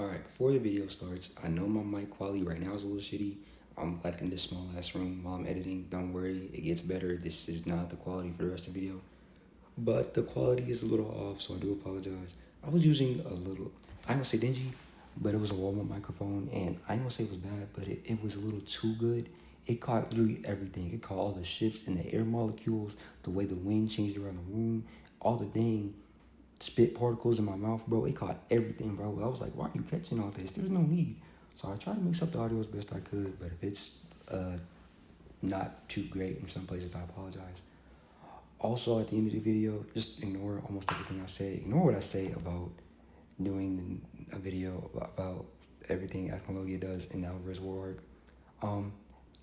Alright, before the video starts, I know my mic quality right now is a little shitty. I'm like in this small ass room while I'm editing. Don't worry, it gets better. This is not the quality for the rest of the video. But the quality is a little off, so I do apologize. I was using a little, I don't want to say dingy, but it was a Walmart microphone, and I don't want to say it was bad, but it was a little too good. It caught literally everything. It caught all the shifts in the air molecules, the way the wind changed around the room, all the dang spit particles in my mouth, bro. It caught everything, bro. I was like, why are you catching all this? There's no need. So I tried to mix up the audio as best I could, but if it's not too great in some places, I apologize. Also, at the end of the video, just ignore almost everything I say. Ignore what I say about doing a video about everything Acnologia does in the Alvarez War arc.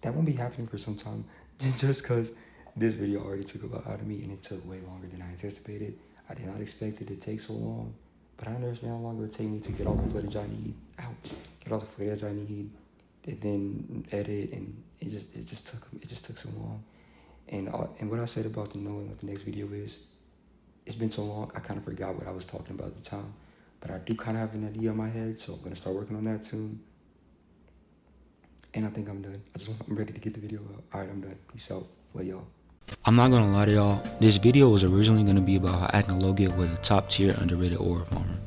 That won't be happening for some time, just because this video already took a lot out of me, and it took way longer than I anticipated. I did not expect it to take so long, but I understand how long it would take me to get all the footage I need. Get all the footage I need, and then edit, and it just took so long. And what I said about the knowing what the next video is, it's been so long, I kind of forgot what I was talking about at the time. But I do kind of have an idea in my head, so I'm going to start working on that soon. And I think I'm done. I'm ready to get the video out. All right, I'm done. Peace out. Well, y'all. I'm not going to lie to y'all. This video was originally going to be about how Acnologia was a top tier underrated ore farmer.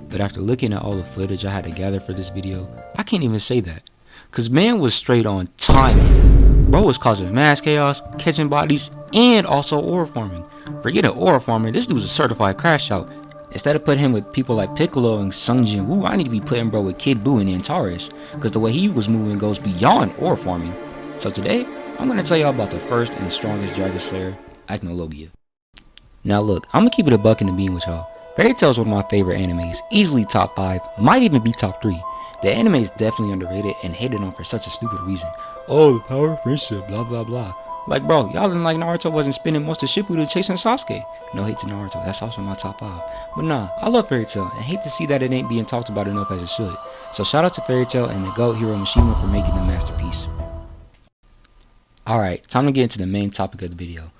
But after looking at all the footage I had to gather for this video, I can't even say that. Cause man was straight on timing. Bro was causing mass chaos, catching bodies, and also ore farming. Forget an ore farmer, this dude's a certified crash out. Instead of putting him with people like Piccolo and Sung Jin Woo, I need to be putting bro with Kid Buu and Antares, cause the way he was moving goes beyond ore farming. So today, I'm gonna tell y'all about the first and strongest Dragon Slayer, Acnologia. Now look, I'm gonna keep it a buck in the bean with y'all. Fairy Tail is one of my favorite animes, easily top 5, might even be top 3. The anime is definitely underrated and hated on for such a stupid reason. Oh, the power of friendship, blah blah blah. Like bro, y'all didn't like Naruto wasn't spending most of Shippuden chasing Sasuke. No hate to Naruto, that's also my top 5. But nah, I love Fairy Tail and hate to see that it ain't being talked about enough as it should. So shout out to Fairy Tail and the GOAT Hiro Mishima for making the masterpiece. Alright, time to get into the main topic of the video.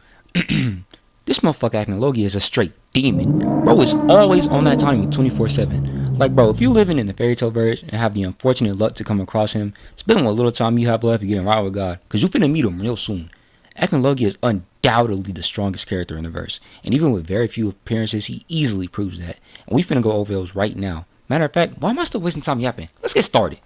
This motherfucker Acnologia is a straight demon. Bro is always on that timing 24/7. Like bro, if you living in the Fairy Tail verse and have the unfortunate luck to come across him, spend what little time you have left getting right with God, cause you finna meet him real soon. Acnologia is undoubtedly the strongest character in the verse, and even with very few appearances, he easily proves that. And we finna go over those right now. Matter of fact, why am I still wasting time yapping? Let's get started.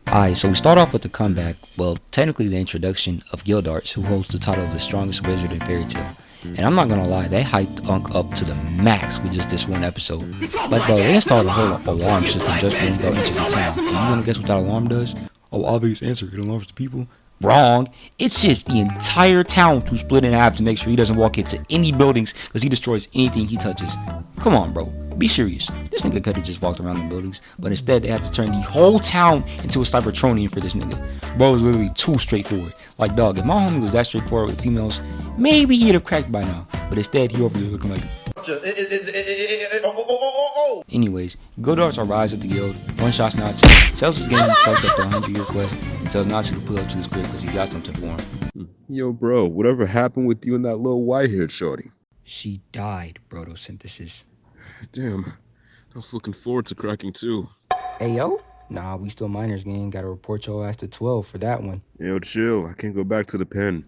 Alright, so we start off with the comeback, well, technically the introduction of Gildarts, who holds the title of the strongest wizard in Fairy Tail. And I'm not gonna lie, they hyped Unk up to the max with just this one episode. Like bro, they installed a whole alarm system just for him to go into the town. And you wanna guess what that alarm does? Oh, obvious answer, it alarms the people. Wrong. It sends the entire town to split in half to make sure he doesn't walk into any buildings because he destroys anything he touches. Come on bro, be serious. This nigga could have just walked around the buildings, but instead they had to turn the whole town into a Cybertronian for this nigga. Bro was literally too straightforward. Like dog, if my homie was that straightforward with females, maybe he'd have cracked by now. But instead he over there looking like Anyways, Gildarts arrives at the guild, one-shots Natsu, tells his game fucked up the 100-year quest, and tells Natsu to pull up to his crib because he got something for him. Yo bro, whatever happened with you and that little white-haired shorty? She died, Brotosynthesis. Damn, I was looking forward to cracking too. Hey yo? Nah, we still minors, gang. Gotta report your ass to 12 for that one. Yo chill, I can't go back to the pen.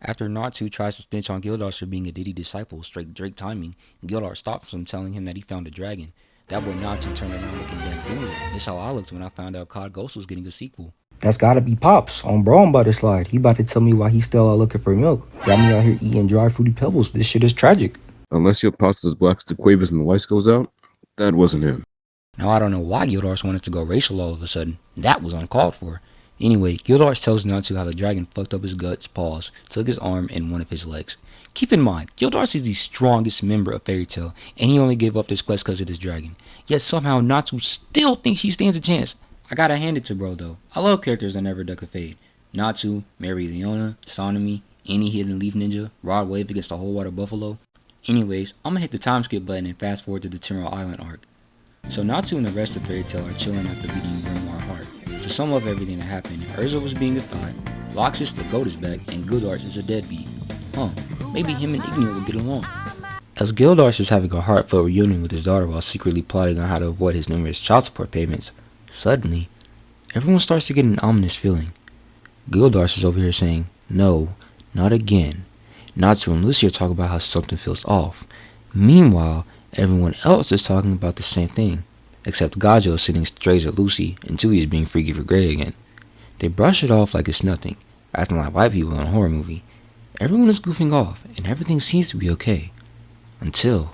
After Natsu tries to snitch on Gildarts for being a Diddy disciple, straight Drake timing, Gildart stops him telling him that he found a dragon. That boy Natsu turned around looking bamboozled. This how I looked when I found out COD Ghost was getting a sequel. That's gotta be Pops. On bro, I'm about to slide. He about to tell me why he's still out looking for milk. Got me out here eating dry fruity pebbles. This shit is tragic. Unless your Pops is as black as the Quavers and the lights goes out, that wasn't him. Now I don't know why Gildarts wanted to go racial all of a sudden. That was uncalled for. Anyway, Gildarts tells Natsu how the dragon fucked up his guts, paws, took his arm, and one of his legs. Keep in mind, Gildarts is the strongest member of Fairy Tail, and he only gave up this quest because of this dragon. Yet somehow Natsu still thinks he stands a chance. I gotta hand it to bro though. I love characters that never duck a fade. Natsu, Mary Leona, Sonomi, any hidden leaf ninja, Rod Wave against the whole water buffalo. Anyways, I'm gonna hit the time skip button and fast forward to the Timro Island arc. So Natsu and the rest of Fairy Tail are chilling after beating Grimoire Heart. To sum up everything that happened, Urza was being a thought, Loxus the goat is back, and Gildarts is a deadbeat. Maybe him and Igneo will get along. As Gildars is having a heartfelt reunion with his daughter while secretly plotting on how to avoid his numerous child support payments, suddenly, everyone starts to get an ominous feeling. Gildars is over here saying, "No, not again." Natsu and Lucy are talking about how something feels off. Meanwhile, everyone else is talking about the same thing, except Gajo is sitting straight at Lucy and Julie is being freaky for Grey again. They brush it off like it's nothing, acting like white people in a horror movie. Everyone is goofing off, and everything seems to be okay. Until...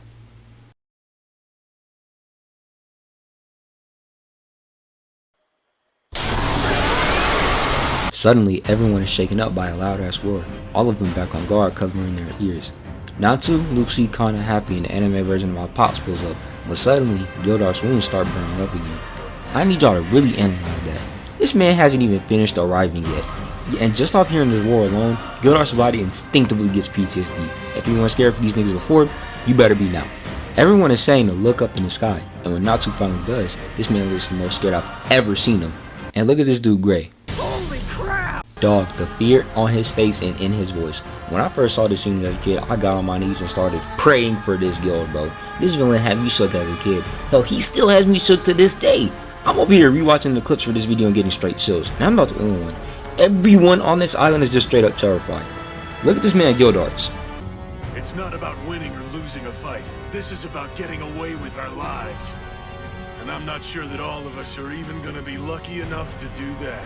Suddenly, everyone is shaken up by a loud-ass roar, all of them back on guard, covering their ears. Natsu, Lucy, kinda happy, and the anime version of my pops pulls up, but suddenly, Gildar's wounds start burning up again. I need y'all to really analyze that. This man hasn't even finished arriving yet. And just off hearing this roar alone, Gildar's body instinctively gets PTSD. If you weren't scared for these niggas before, you better be now. Everyone is saying to look up in the sky, and when Natsu finally does, this man looks the most scared I've ever seen him. And look at this dude, Grey. Dog, the fear on his face and in his voice. When I first saw this scene as a kid, I got on my knees and started praying for this guild, bro. This villain had me shook as a kid. Hell, he still has me shook to this day. I'm over here rewatching the clips for this video and getting straight chills. And I'm not the only one. Everyone on this island is just straight up terrified. Look at this man, Gildarts. It's not about winning or losing a fight. This is about getting away with our lives. And I'm not sure that all of us are even gonna be lucky enough to do that.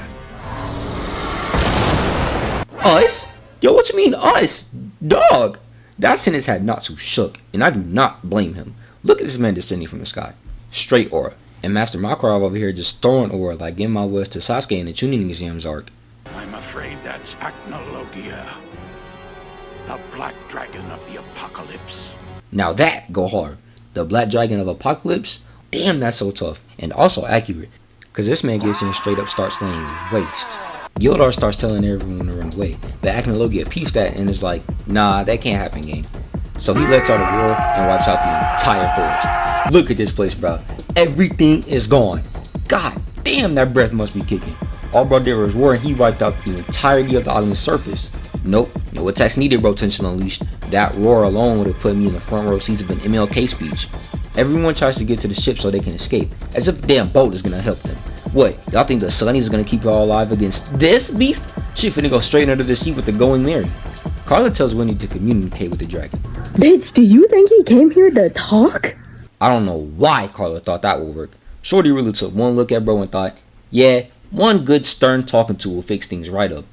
Us? Yo, what you mean us? Dog! That sentence had Natsu shook, and I do not blame him. Look at this man descending from the sky. Straight aura. And Master Makarov over here just throwing aura like Genma was to Sasuke in the tuning exams arc. I'm afraid that's Acnologia, the Black Dragon of the Apocalypse. Now that go hard. The Black Dragon of Apocalypse? Damn, that's so tough. And also accurate. Cause this man gets in and straight up starts laying waste. Gildar starts telling everyone to run away, but Acnologia peeps that and is like, nah, that can't happen, gang. So he lets out a roar and wipes out the entire forest. Look at this place, bro. Everything is gone. God damn, that breath must be kicking. All bro did was roar and he wiped out the entirety of the island's surface. Nope, no attacks needed, bro. Tension unleashed. That roar alone would have put me in the front row seats of an MLK speech. Everyone tries to get to the ship so they can escape, as if the damn boat is gonna help them. What, y'all think the Sunnies is gonna keep y'all alive against this beast? She finna go straight under the sea with the Going Mary. Carla tells Winnie to communicate with the dragon. Bitch, do you think he came here to talk? I don't know why Carla thought that would work. Shorty really took one look at bro and thought, yeah, one good stern talking to will fix things right up.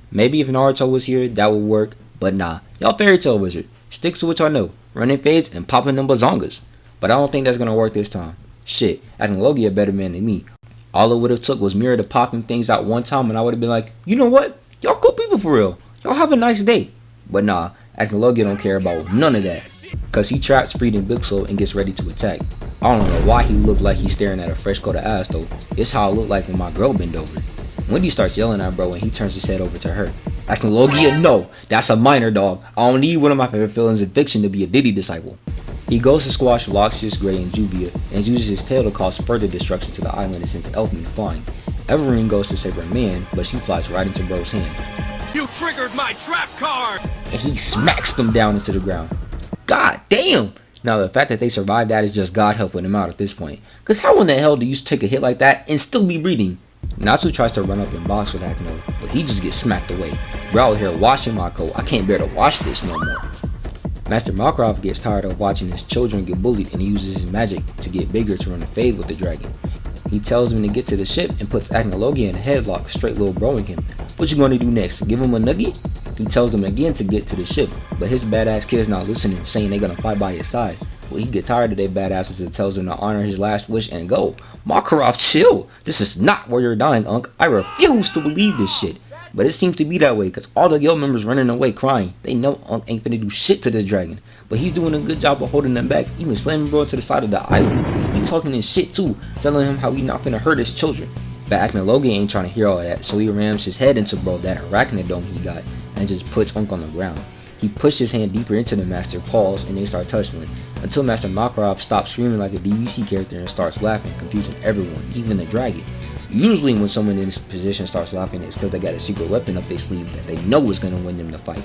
Maybe if Naruto was here, that would work, but nah, y'all fairy tale wizard. Stick to what y'all know, running fades and popping them bazongas. But I don't think that's gonna work this time. Shit, Acnologia a better man than me. All it would have took was Mira to pop them things out one time and I would have been like, you know what? Y'all cool people for real. Y'all have a nice day. But nah, Acnologia don't care about none of that. Cause he traps Freed and Bixel and gets ready to attack. I don't know why he looked like he's staring at a fresh coat of ass though. It's how I look like when my girl bend over. Wendy starts yelling at bro and he turns his head over to her. Acnologia, no, that's a minor, dog. I don't need one of my favorite villains in fiction to be a Diddy disciple. He goes to squash Loxius, Grey, and Juvia and uses his tail to cause further destruction to the island and sends Elfman flying. Everine goes to save her man, but she flies right into bro's hand. You triggered my trap card! And he smacks them down into the ground. God damn! Now the fact that they survived that is just God helping them out at this point. Cause how in the hell do you take a hit like that and still be breathing? Natsu tries to run up and box with Acno, but he just gets smacked away. Bro out here washing my coat, I can't bear to wash this no more. Master Makarov gets tired of watching his children get bullied and he uses his magic to get bigger to run a fade with the dragon. He tells him to get to the ship and puts Acnologia in a headlock, straight little broing him. What you gonna do next? Give him a nugget? He tells them again to get to the ship, but his badass kid's not listening, saying they're gonna fight by his side. Well, he gets tired of their badasses and tells them to honor his last wish and go. Makarov, chill! This is not where you're dying, Unc. I refuse to believe this shit. But it seems to be that way, cause all the guild members running away crying. They know Unc ain't finna do shit to this dragon. But he's doing a good job of holding them back, even slamming bro to the side of the island. He talking his shit too, telling him how he not finna hurt his children. But Acnologia ain't trying to hear all that, so he rams his head into bro that arachnidome he got, and just puts Unc on the ground. He pushed his hand deeper into the master paws, and they start tussling, until Master Makarov stops screaming like a DVC character and starts laughing, confusing everyone, even the dragon. Usually when someone in this position starts laughing, it's because they got a secret weapon up their sleeve that they know is going to win them the fight.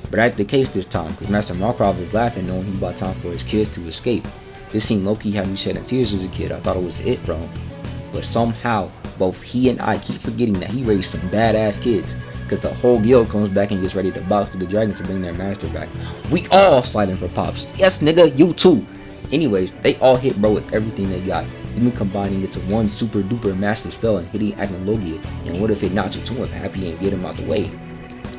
But that ain't the case this time, because Master Markov was laughing knowing he bought time for his kids to escape. This scene low-key had me shedding tears as a kid. I thought it was it from him. But somehow, both he and I keep forgetting that he raised some badass kids, because the whole guild comes back and gets ready to box with the dragon to bring their master back. We all sliding for pops. Yes, nigga, you too. Anyways, they all hit bro with everything they got, even combining it to one super duper master spell and hitting Acnologia. And what if it Natsu too if Happy and get him out the way?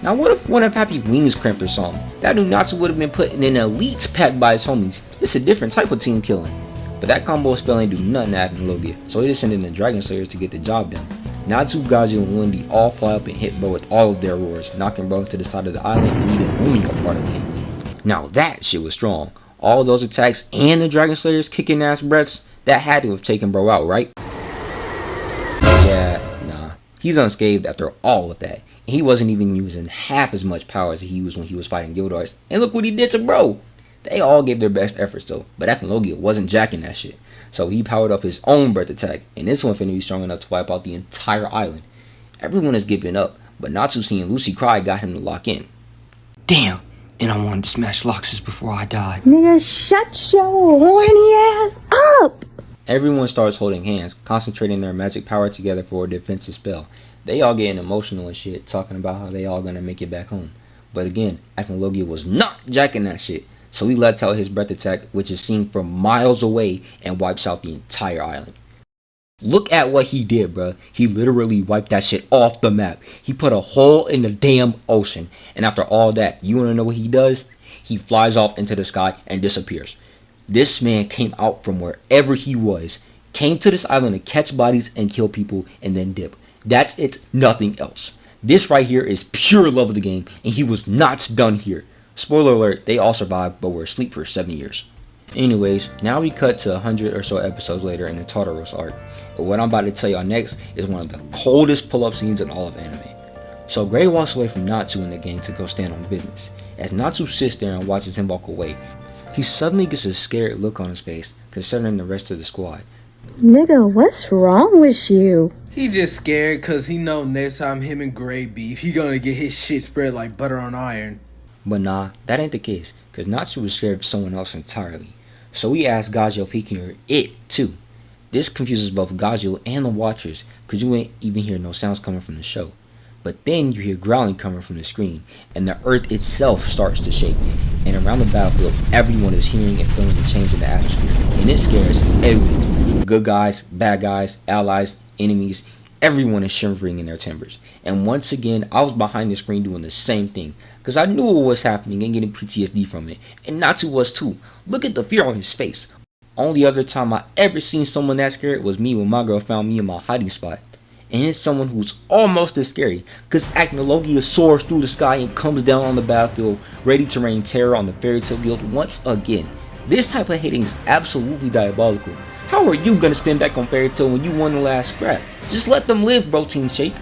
Now what if one of Happy's wings cramped or something? That new Natsu would have been put in an elite pack by his homies. It's a different type of team killing. But that combo spell ain't do nothing to Acnologia, so he just sent in the Dragon Slayers to get the job done. Natsu, Gaji, and Wendy all fly up and hit bro with all of their roars, knocking bro to the side of the island and even booming a part of it. Now that shit was strong. All those attacks and the Dragon Slayers kicking ass breaths, that had to have taken bro out, right? Yeah, nah. He's unscathed after all of that. He wasn't even using half as much power as he used when he was fighting Gildars. And look what he did to bro! They all gave their best efforts though, but Acnologia wasn't jacking that shit. So he powered up his own breath attack, and this one finna be strong enough to wipe out the entire island. Everyone is giving up, but Natsu seeing Lucy cry got him to lock in. Damn, and I wanted to smash Loxus before I died. Nigga, shut your horny ass up! Everyone starts holding hands, concentrating their magic power together for a defensive spell. They all getting emotional and shit, talking about how they all gonna make it back home. But again, Acnologia was not jacking that shit. So he lets out his breath attack, which is seen from miles away and wipes out the entire island. Look at what he did, bruh. He literally wiped that shit off the map. He put a hole in the damn ocean. And after all that, you wanna know what he does? He flies off into the sky and disappears. This man came out from wherever he was, came to this island to catch bodies and kill people and then dip. That's it, nothing else. This right here is pure love of the game, and he was not done here. Spoiler alert, they all survived but were asleep for 7 years. Anyways, now we cut to 100 or so episodes later in the Tartaros arc. But what I'm about to tell y'all next is one of the coldest pull-up scenes in all of anime. So Gray walks away from Natsu and the gang to go stand on business. As Natsu sits there and watches him walk away, he suddenly gets a scared look on his face, concerning the rest of the squad. Nigga, what's wrong with you? He just scared cause he know next time him and Gray beef, he gonna get his shit spread like butter on iron. But nah, that ain't the case, cause Natsu was scared of someone else entirely. So he asked Gajio if he can hear it too. This confuses both Gajio and the watchers, cause you ain't even hear no sounds coming from the show. But then you hear growling coming from the screen, and the earth itself starts to shake. And around the battlefield, everyone is hearing and feeling the change in the atmosphere, and it scares everyone. Good guys, bad guys, allies, enemies, everyone is shivering in their timbers. And once again, I was behind the screen doing the same thing, because I knew what was happening and getting PTSD from it, and Natsu was too. Look at the fear on his face. Only other time I ever seen someone that scared was me when my girl found me in my hiding spot. And it's someone who's almost as scary, because Acnologia soars through the sky and comes down on the battlefield, ready to rain terror on the Fairy Tail Guild once again. This type of hating is absolutely diabolical. How are you gonna spin back on Fairy Tail when you won the last scrap? Just let them live, bro, Team Shake.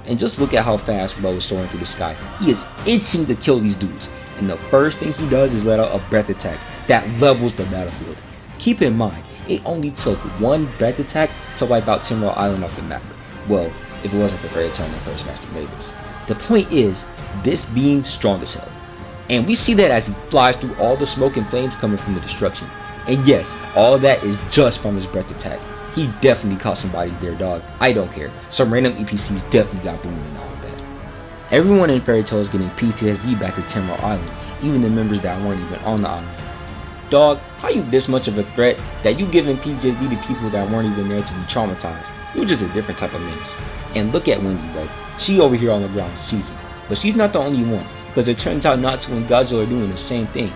And just look at how fast bro is soaring through the sky. He is itching to kill these dudes. And the first thing he does is let out a breath attack that levels the battlefield. Keep in mind, it only took one breath attack to wipe out Timro Island off the map. Well, if it wasn't for Fairy Tail and the first Master Mavis. The point is, this being's strong as hell. And we see that as he flies through all the smoke and flames coming from the destruction. And yes, all of that is just from his breath attack. He definitely caught somebody's there, dog. I don't care. Some random EPCs definitely got boomed and all of that. Everyone in Fairy Tail is getting PTSD back to Timro Island, even the members that weren't even on the island. Dog, how you this much of a threat that you giving PTSD to people that weren't even there to be traumatized? You're just a different type of menace. And look at Wendy, bro. She over here on the ground season. But she's not the only one, because it turns out Natsu and Godzilla are doing the same thing.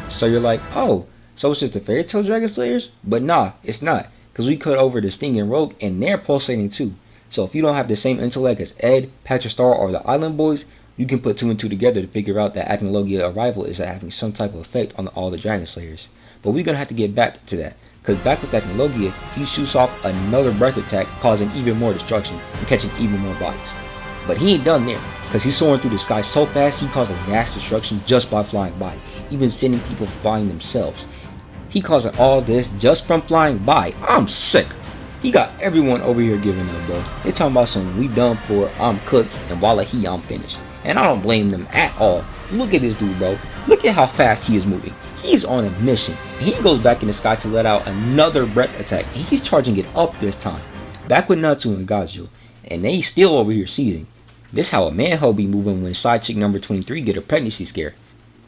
So you're like, oh, so it's just the Fairy Tail Dragon Slayers? But nah, it's not. Because we cut over to Sting and Rogue, and they're pulsating too. So if you don't have the same intellect as Ed, Patrick Star, or the Island Boys, you can put two and two together to figure out that Acnologia arrival is having some type of effect on all the Dragon Slayers. But we're going to have to get back to that. Because back with Acnologia, he shoots off another breath attack, causing even more destruction and catching even more bodies. But he ain't done there, because he's soaring through the sky so fast he causing mass destruction just by flying by, even sending people flying themselves. He causing all this just from flying by. I'm sick. He got everyone over here giving up, bro. They talking about some we done for, I'm cooked, and wallahi, I'm finished. and I don't blame them at all. Look at this dude, bro. Look at how fast he is moving. He's on a mission, and he goes back in the sky to let out another breath attack, and he's charging it up this time. Back with Natsu and Gajio, and they still over here seething. This how a manhole be moving when side chick number 23 get a pregnancy scare.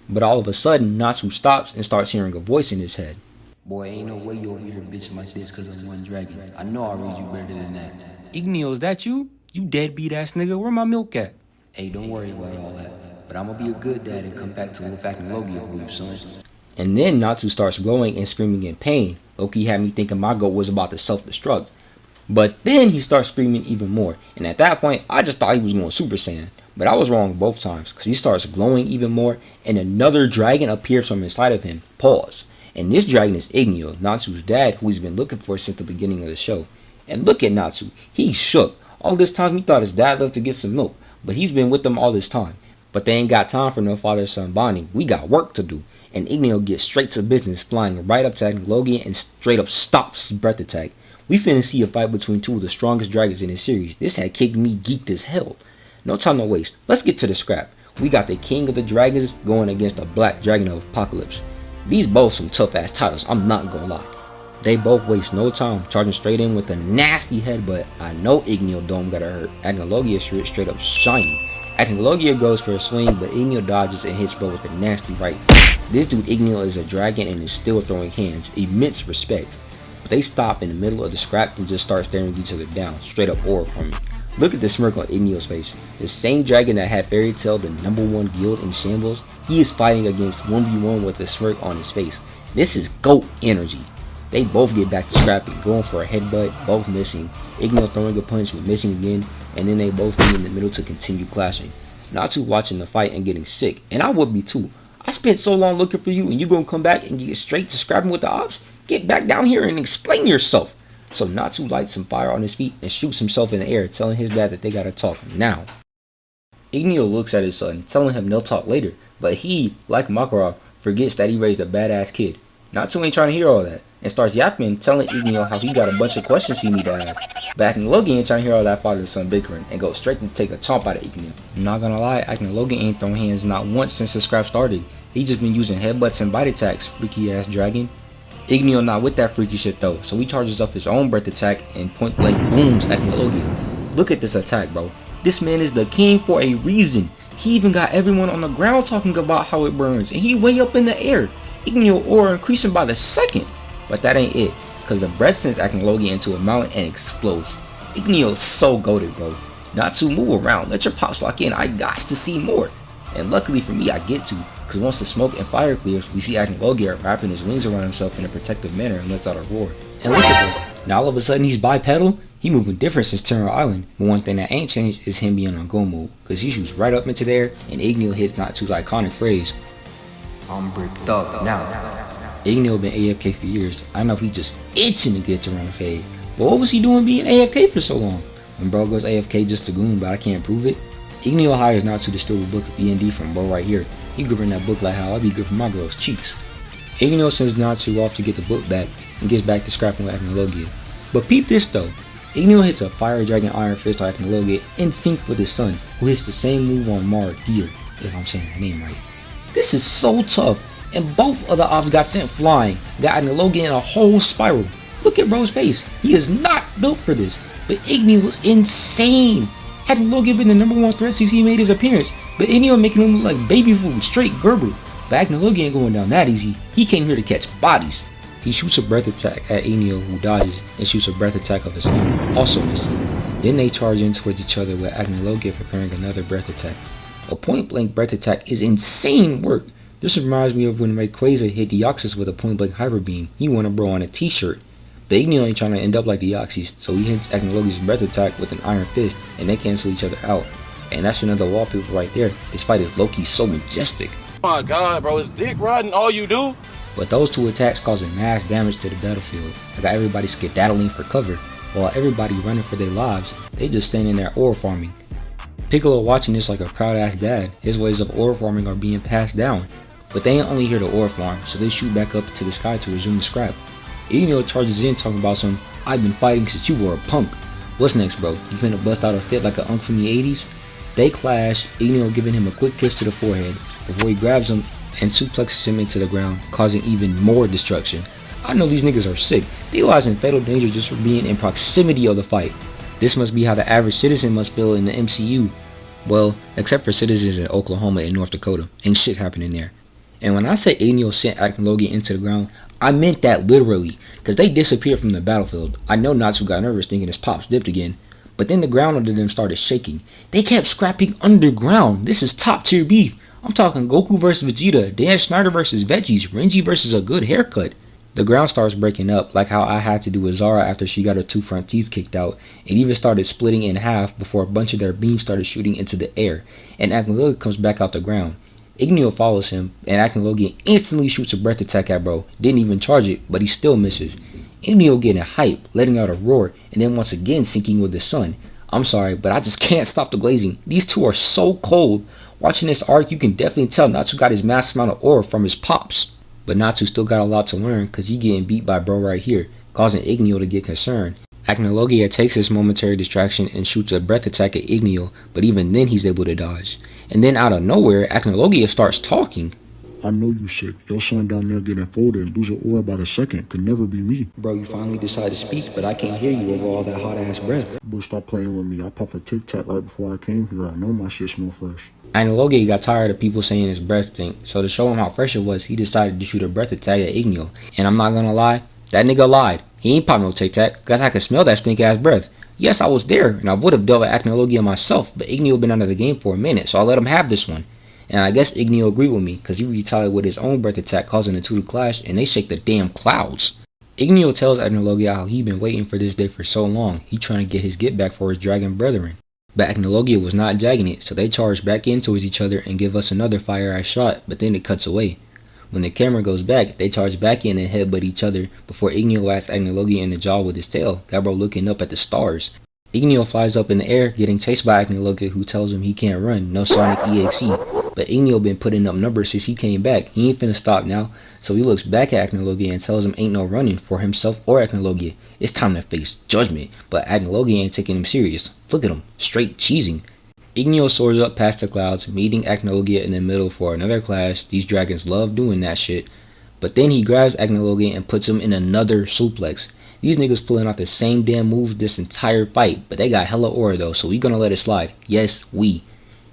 But all of a sudden, Natsu stops and starts hearing a voice in his head. Boy, ain't no way you over here bitching like this cause of one dragon. I know I raised you better than that. Igneo, is that you? You deadbeat ass nigga, where my milk at? Hey, don't worry about all that. But I'm gonna be a good dad and come back to whoop Acnologia for you, son. And then Natsu starts glowing and screaming in pain. Loki had me thinking my goat was about to self-destruct. But then he starts screaming even more. And at that point, I just thought he was going Super Saiyan. But I was wrong both times, because he starts glowing even more, and another dragon appears from inside of him. Pause. And this dragon is Igneo, Natsu's dad, who he's been looking for since the beginning of the show. And look at Natsu. He's shook. All this time he thought his dad left to get some milk, but he's been with them all this time. But they ain't got time for no father-son bonding. We got work to do. And Igneo gets straight to business, flying right up to Acnologia and straight up stops his breath attack. We finna see a fight between two of the strongest dragons in this series. This had kicked me geeked as hell. No time to waste. Let's get to the scrap. We got the king of the dragons going against the black dragon of apocalypse. These both some tough ass titles, I'm not gonna lie. They both waste no time, charging straight in with a nasty headbutt. I know Igneo dome got hurt. Acnologia straight up shiny. Acnologia goes for a swing, but Igneo dodges and hits bro with a nasty right. This dude Igneo is a dragon and is still throwing hands. Immense respect. But they stop in the middle of the scrap and just start staring each other down, straight up aura from me. Look at the smirk on Igneo's face. The same dragon that had Fairy Tail, the #1 guild in shambles, he is fighting against 1v1 with a smirk on his face. This is GOAT energy. They both get back to scrapping, going for a headbutt, both missing. Igneo throwing a punch but missing again, and then they both meet in the middle to continue clashing. Natsu watching the fight and getting sick, and I would be too. I spent so long looking for you and you gonna come back and get straight to scrapping with the ops? Get back down here and explain yourself. So Natsu lights some fire on his feet and shoots himself in the air, telling his dad that they gotta talk now. Igneo looks at his son, telling him they'll talk later, but he, like Makarov, forgets that he raised a badass kid. Natsu ain't trying to hear all that, and starts yapping, telling Igneo how he got a bunch of questions he need to ask. But Acnologia ain't trying to hear all that father-son bickering, and goes straight to take a chomp out of Igneo. I'm not gonna lie, Acnologia ain't thrown hands not once since the scrap started. He just been using headbutts and bite attacks, freaky ass dragon. Igneo not with that freaky shit though, so he charges up his own breath attack and point blank booms Acnologia. Look at this attack, bro. This man is the king for a reason. He even got everyone on the ground talking about how it burns, and he way up in the air. Igneo aura increasing by the second. But that ain't it, cause the breath sends Acnologia into a mountain and explodes. Igneo's so goated, bro. Natsu, move around, let your pops lock in, I got to see more. And luckily for me I get to, cause once the smoke and fire clears, we see Acnologia wrapping his wings around himself in a protective manner and lets out a roar. And look at him, now all of a sudden he's bipedal. He moving different since Terra Island, but one thing that ain't changed is him being on go mode, cause he shoots right up into there and Igneo hits Natsu's iconic phrase, I'm bricked up now. Igneo been AFK for years. I know he just itching to get to run a fade. But what was he doing being AFK for so long? When bro goes AFK just to goon, but I can't prove it. Igneo hires Natsu to steal a book of END from bro right here. He gripping that book like how I be gripping my girl's cheeks. Igneo sends Natsu off to get the book back and gets back to scrapping with Acnologia. But peep this though. Igneo hits a fire dragon iron fist on Acnologia in sync with his son, who hits the same move on Mar Deer, if I'm saying that name right. This is so tough, and both of the ops got sent flying, got Acnologia in a whole spiral. Look at bro's face, he is not built for this, but Igneo was insane. Acnologia been the #1 threat since he made his appearance, but Igneo making him look like baby food, straight Gerber. But Acnologia ain't going down that easy, he came here to catch bodies. He shoots a breath attack at Igneo, who dodges, and shoots a breath attack of his own, also missing. Then they charge in towards each other with Acnologia preparing another breath attack. A point blank breath attack is insane work. This reminds me of when Rayquaza hit Deoxys with a point blank hyper beam. He won a bro on a t-shirt. But Igneo ain't trying to end up like Deoxys, so he hits Acnologia's breath attack with an iron fist, and they cancel each other out. And that's another wallpaper right there. This fight is low-key so majestic. Oh my god, bro, is dick riding all you do? But those two attacks causing mass damage to the battlefield. I got everybody skedaddling for cover, while everybody running for their lives. They just standing there ore farming. Piccolo watching this like a proud ass dad. His ways of ore farming are being passed down. But they ain't only here to ore farm, so they shoot back up to the sky to resume the scrap. Igneo charges in talking about some, I've been fighting since you were a punk. What's next, bro? You finna bust out a fit like a unk from the 80s? They clash, Igneo giving him a quick kiss to the forehead before he grabs him and suplexes him into the ground, causing even more destruction. I know these niggas are sick. They lies in fatal danger just for being in proximity of the fight. This must be how the average citizen must feel in the MCU. Well, except for citizens in Oklahoma and North Dakota. Ain't shit happening there. And when I say Igneo sent Acnologia into the ground, I meant that literally, because they disappeared from the battlefield. I know Natsu got nervous thinking his pops dipped again, but then the ground under them started shaking. They kept scrapping underground. This is top tier beef. I'm talking Goku versus Vegeta, Dan Schneider versus Veggies, Renji versus a good haircut. The ground starts breaking up like how I had to do with Zara after she got her 2 front teeth kicked out. It even started splitting in half before a bunch of their beams started shooting into the air, and Acnologia comes back out the ground. Igneo follows him, and Acnologia instantly shoots a breath attack at bro. Didn't even charge it, but he still misses. Igneo getting hype, letting out a roar, and then once again sinking with the sun. I'm sorry, but I just can't stop the glazing. These two are so cold. Watching this arc, you can definitely tell Natsu got his massive amount of aura from his pops. But Natsu still got a lot to learn, cause he getting beat by bro right here, causing Igneo to get concerned. Acnologia takes this momentary distraction and shoots a breath attack at Igneo, but even then he's able to dodge. And then out of nowhere, Acnologia starts talking. I know you sick. Your son down there getting folded and losing aura by the second could never be me. Bro, you finally decide to speak, but I can't hear you over all that hot ass breath. Boy, stop playing with me. I popped a Tic Tac right before I came here. I know my shit smell fresh. Acnologia got tired of people saying his breath stink, so to show him how fresh it was, he decided to shoot a breath attack at Igneo. And I'm not gonna lie, that nigga lied. He ain't pop no Tic Tac, cause I could smell that stink ass breath. Yes, I was there, and I would have dealt with Acnologia myself, but Igneo been out of the game for a minute, so I let him have this one. And I guess Igneo agreed with me, cause he retaliated with his own breath attack, causing the two to clash, and they shake the damn clouds. Igneo tells Acnologia how he been waiting for this day for so long, he trying to get his get back for his dragon brethren. But Acnologia was not jagging it, so they charge back in towards each other and give us another fire ass shot, but then it cuts away. When the camera goes back, they charge back in and headbutt each other before Igneo whacks Acnologia in the jaw with his tail, got bro looking up at the stars. Igneo flies up in the air, getting chased by Acnologia, who tells him he can't run, no Sonic EXE. But Igneo been putting up numbers since he came back, he ain't finna stop now, so he looks back at Acnologia and tells him ain't no running for himself or Acnologia. It's time to face judgment, but Acnologia ain't taking him serious. Look at him, straight cheesing. Igneo soars up past the clouds, meeting Acnologia in the middle for another clash. These dragons love doing that shit. But then he grabs Acnologia and puts him in another suplex. These niggas pulling out the same damn moves this entire fight, but they got hella aura though, so we gonna let it slide. Yes, we.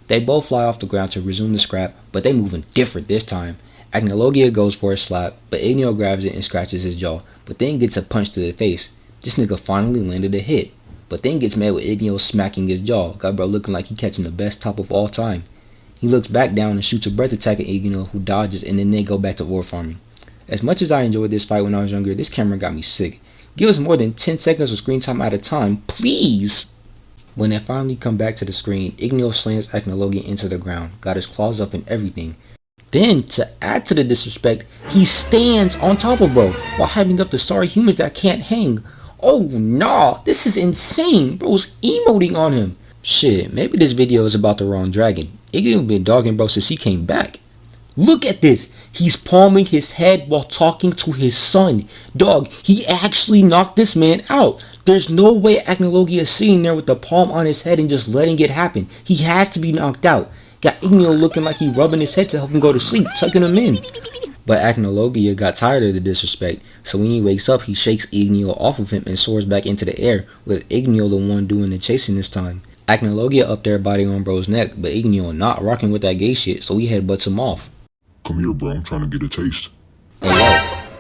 They both fly off the ground to resume the scrap, but they moving different this time. Acnologia goes for a slap, but Igneo grabs it and scratches his jaw, but then gets a punch to the face. This nigga finally landed a hit, but then gets mad with Igneo smacking his jaw, got bro looking like he catching the best top of all time. He looks back down and shoots a breath attack at Igneo, who dodges, and then they go back to ore farming. As much as I enjoyed this fight when I was younger, this camera got me sick. Give us more than 10 seconds of screen time at a time, please! When they finally come back to the screen, Igneo slams Acnologia into the ground, got his claws up and everything. Then, to add to the disrespect, he stands on top of bro, while hyping up the sorry humans that can't hang. Oh nah, this is insane, bro's emoting on him. Shit, maybe this video is about the wrong dragon. Igneo been dogging bro since he came back. Look at this, he's palming his head while talking to his son. Dog, he actually knocked this man out. There's no way Acnologia is sitting there with the palm on his head and just letting it happen. He has to be knocked out. Got Igneo looking like he rubbing his head to help him go to sleep, tucking him in. But Acnologia got tired of the disrespect, so when he wakes up, he shakes Igneo off of him and soars back into the air, with Igneo the one doing the chasing this time. Acnologia up there biting on bro's neck, but Igneo not rocking with that gay shit, so he headbutts him off. Come here, bro. I'm trying to get a taste. Hey yo,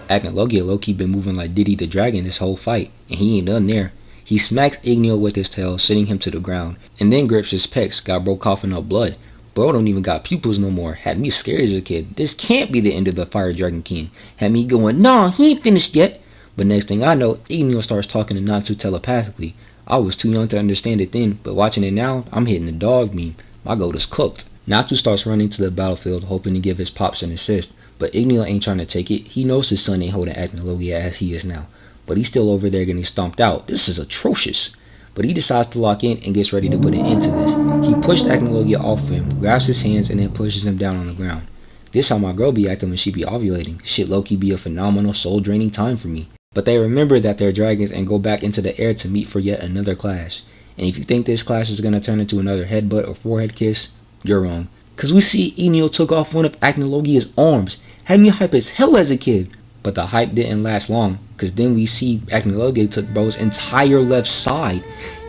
Acnologia low-key been moving like Diddy the Dragon this whole fight, and he ain't done there. He smacks Igneo with his tail, sending him to the ground, and then grips his pecs, got bro coughing up blood. Bro don't even got pupils no more, had me scared as a kid. This can't be the end of the Fire Dragon King. Had me going, nah, he ain't finished yet. But next thing I know, Igneo starts talking to Natsu telepathically. I was too young to understand it then, but watching it now, I'm hitting the dog meme. My goat is cooked. Natsu starts running to the battlefield, hoping to give his pops an assist, but Igneo ain't trying to take it. He knows his son ain't holding Acnologia as he is now, but he's still over there getting stomped out. This is atrocious. But he decides to lock in and gets ready to put an end to this. He pushed Acnologia off him, grabs his hands, and then pushes him down on the ground. This how my girl be acting when she be ovulating. Shit low-key be a phenomenal soul-draining time for me. But they remember that they're dragons and go back into the air to meet for yet another clash. And if you think this clash is gonna turn into another headbutt or forehead kiss, you're wrong. Cause we see Igneo took off one of Acnologia's arms, had me hype as hell as a kid. But the hype didn't last long, cause then we see Acnologia took bro's entire left side.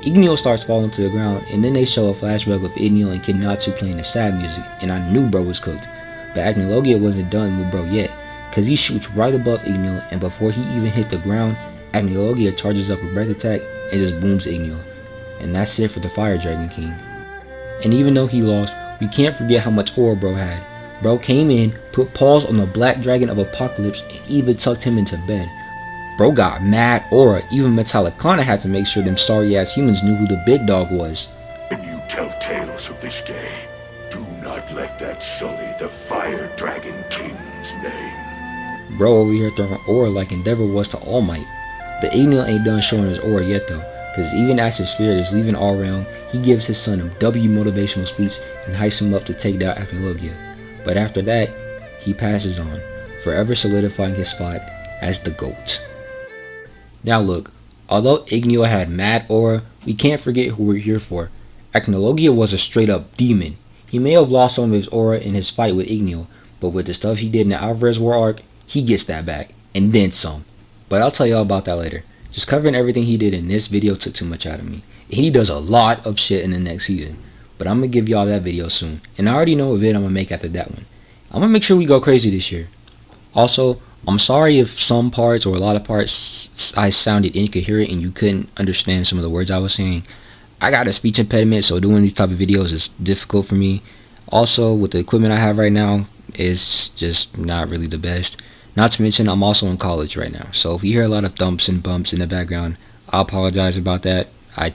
Igneo starts falling to the ground, and then they show a flashback of Igneo and Kid Natsu playing the sad music, and I knew bro was cooked. But Acnologia wasn't done with bro yet, cause he shoots right above Igneo, and before he even hit the ground, Acnologia charges up a breath attack and just booms Igneo. And that's it for the Fire Dragon King. And even though he lost, we can't forget how much aura bro had. Bro came in, put paws on the Black Dragon of Apocalypse, and even tucked him into bed. Bro got mad aura, even Metallicana had to make sure them sorry ass humans knew who the big dog was. When you tell tales of this day, do not let that sully the Fire Dragon King's name. Bro over here throwing aura like Endeavor was to All Might. But Igneo ain't done showing his aura yet though, cause even as his spirit is leaving all realm, he gives his son a W motivational speech and hypes him up to take down Acnologia. But after that, he passes on, forever solidifying his spot as the GOAT. Now look, although Igneo had mad aura, we can't forget who we're here for. Acnologia was a straight up demon. He may have lost some of his aura in his fight with Igneo, but with the stuff he did in the Alvarez War arc, he gets that back, and then some. But I'll tell y'all about that later. Just covering everything he did in this video took too much out of me. He does a lot of shit in the next season, but I'm gonna give y'all that video soon. And I already know what vid I'm gonna make after that one. I'm gonna make sure we go crazy this year. Also, I'm sorry if some parts or a lot of parts I sounded incoherent and you couldn't understand some of the words I was saying. I got a speech impediment, so doing these type of videos is difficult for me. Also, with the equipment I have right now, it's just not really the best. Not to mention, I'm also in college right now, so if you hear a lot of thumps and bumps in the background, I apologize about that. I'm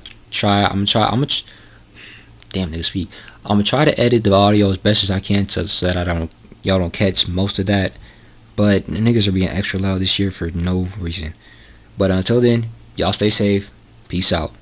gonna try to edit the audio as best as I can so that y'all don't catch most of that. But the niggas are being extra loud this year for no reason. But until then, y'all stay safe. Peace out.